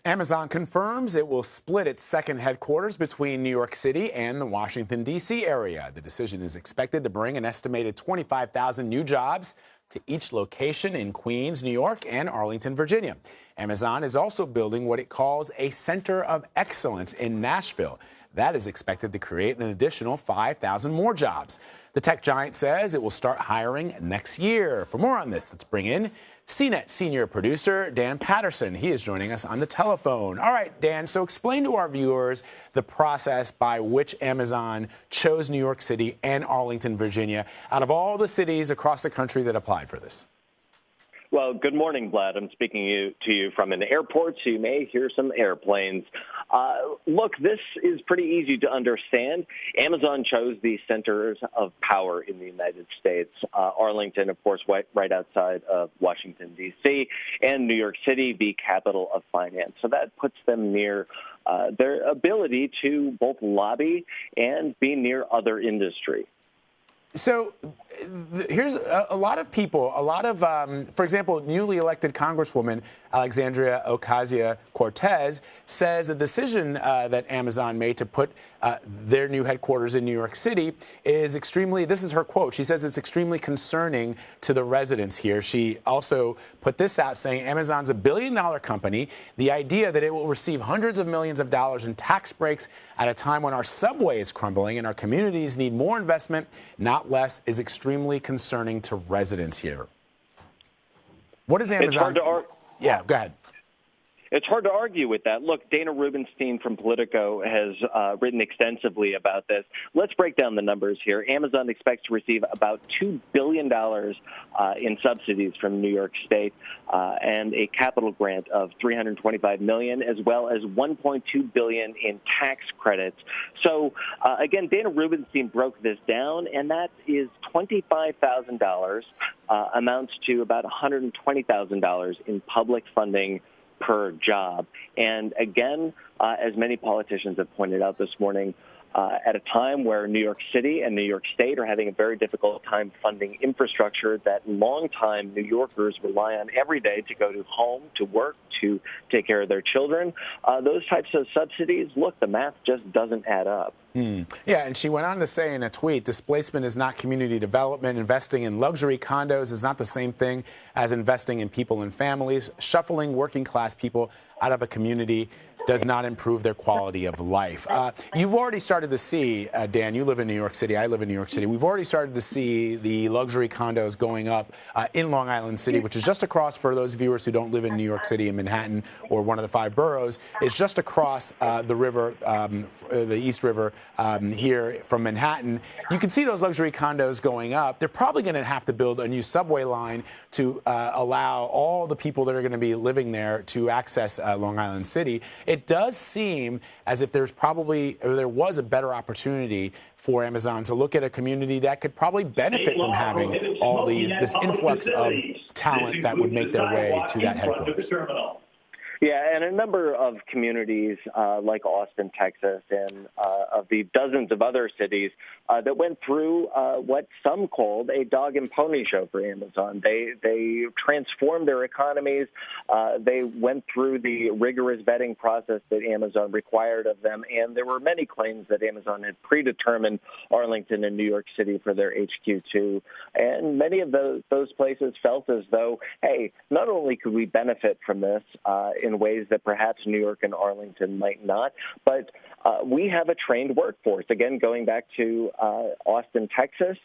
Amazon confirms it will split its second headquarters between New York City and the Washington, D.C. area. The decision is expected to bring an estimated 25,000 new jobs to each location in Queens, New York, and Arlington, Virginia. Amazon is also building what it calls a center of excellence in Nashville. That is expected to create an additional 5,000 more jobs. The tech giant says it will start hiring next year. For more on this, let's bring in CNET senior producer Dan Patterson. He is joining us on the telephone. All right, Dan, so explain to our viewers the process by which Amazon chose New York City and Arlington, Virginia, out of all the cities across the country that applied for this. Well, good morning, Vlad. I'm speaking to you from an airport, so you may hear some airplanes. Look, this is pretty easy to understand. Amazon chose the centers of power in the United States. Arlington, of course, right outside of Washington, D.C., and New York City, the capital of finance. So that puts them near their ability to both lobby and be near other industry. So here's a lot of people, for example, newly elected Congresswoman Alexandria Ocasio-Cortez says the decision that Amazon made to put their new headquarters in New York City is extremely, this is her quote, she says it's extremely concerning to the residents here. She also put this out saying Amazon's a billion-dollar company. The idea that it will receive hundreds of millions of dollars in tax breaks at a time when our subway is crumbling and our communities need more investment, not less, is extremely concerning to residents here. What is Amazon? It's hard to Yeah, go ahead. It's hard to argue with that. Look, Dana Rubenstein from Politico has written extensively about this. Let's break down the numbers here. Amazon expects to receive about $2 billion in subsidies from New York State and a capital grant of $325 million, as well as $1.2 billion in tax credits. So, again, Dana Rubenstein broke this down, and that is $25,000 amounts to about $120,000 in public funding per job. And again, as many politicians have pointed out this morning, at a time where New York City and New York State are having a very difficult time funding infrastructure that longtime New Yorkers rely on every day to go to home, to work, to take care of their children, those types of subsidies, look, the math just doesn't add up. Yeah, and she went on to say in a tweet, displacement is not community development. Investing in luxury condos is not the same thing as investing in people and families. Shuffling working class people out of a community does not improve their quality of life. You've already started to see, Dan, you live in New York City, I live in New York City. We've already started to see the luxury condos going up in Long Island City, which is just across, for those viewers who don't live in New York City and Manhattan or one of the 5 boroughs, is just across the river, the East River here from Manhattan. You can see those luxury condos going up. They're probably going to have to build a new subway line to allow all the people that are going to be living there to access Long Island City. It does seem as if there was a better opportunity for Amazon to look at a community that could probably benefit from having all this influx of talent that would make their way to that headquarters. Yeah, and a number of communities like Austin, Texas, and of the dozens of other cities that went through what some called a dog and pony show for Amazon. They transformed their economies. They went through the rigorous vetting process that Amazon required of them, and there were many claims that Amazon had predetermined Arlington and New York City for their HQ2. And many of those places felt as though, hey, not only could we benefit from this in ways that perhaps New York and Arlington might not, but we have a trained workforce. Again, going back to Austin, Texas,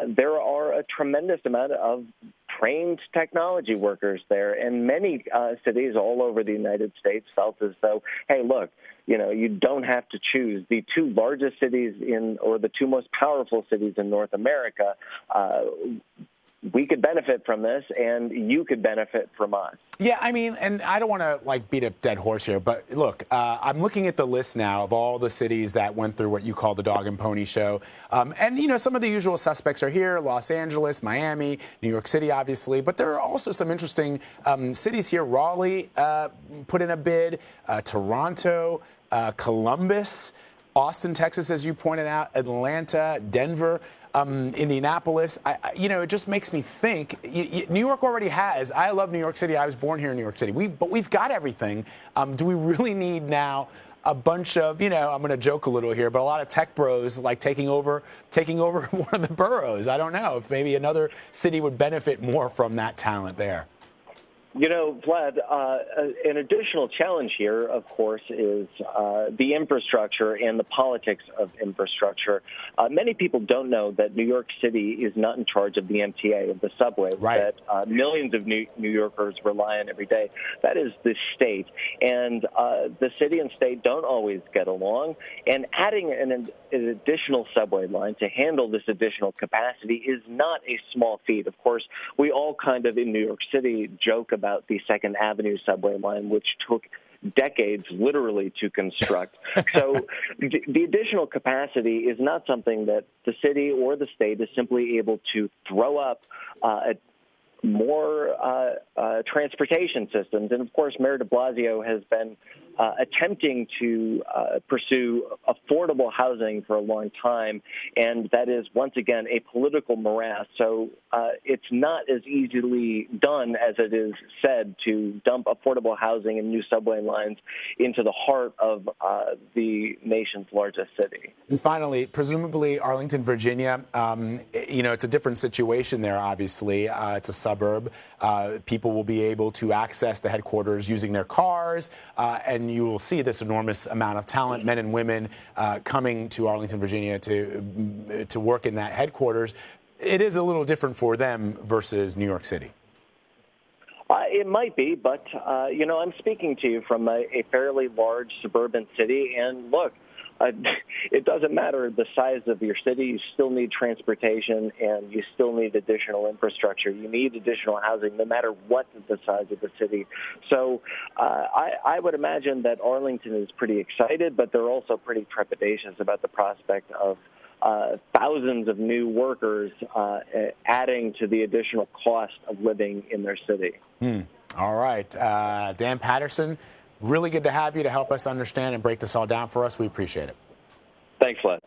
there are a tremendous amount of trained technology workers there, and many cities all over the United States felt as though, hey, look, you don't have to choose the 2 largest cities or the 2 most powerful cities in North America. We could benefit from this, and you could benefit from us. Yeah, I mean, and I don't want to beat a dead horse here, but look, I'm looking at the list now of all the cities that went through what you call the dog and pony show. And, some of the usual suspects are here: Los Angeles, Miami, New York City, obviously. But there are also some interesting cities here. Raleigh put in a bid, Toronto, Columbus, Austin, Texas, as you pointed out, Atlanta, Denver. Indianapolis. It just makes me think. New York already has. I love New York City. I was born here in New York City. But we've got everything. Do we really need now a bunch of, I'm going to joke a little here, but a lot of tech bros like taking over one of the boroughs? I don't know if maybe another city would benefit more from that talent there. Vlad, an additional challenge here, of course, is the infrastructure and the politics of infrastructure. Many people don't know that New York City is not in charge of the MTA, of the subway, right, that millions of New Yorkers rely on every day. That is the state. And the city and state don't always get along. And adding an additional subway line to handle this additional capacity is not a small feat. Of course, we all kind of in New York City joke about the Second Avenue subway line, which took decades literally to construct. So the additional capacity is not something that the city or the state is simply able to throw up more transportation systems. And, of course, Mayor de Blasio has been attempting to pursue affordable housing for a long time, and that is, once again, a political morass. So it's not as easily done as it is said to dump affordable housing and new subway lines into the heart of the nation's largest city. And finally, presumably Arlington, Virginia, it's a different situation there, obviously. It's a suburb. People will be able to access the headquarters using their cars, and you will see this enormous amount of talent, men and women, coming to Arlington, Virginia to work in that headquarters. It is a little different for them versus New York City. It might be, but, I'm speaking to you from a fairly large suburban city, and look, it doesn't matter the size of your city. You still need transportation, and you still need additional infrastructure. You need additional housing, no matter what the size of the city. So I would imagine that Arlington is pretty excited, but they're also pretty trepidatious about the prospect of thousands of new workers adding to the additional cost of living in their city. All right. Dan Patterson, really good to have you to help us understand and break this all down for us. We appreciate it. Thanks, Les.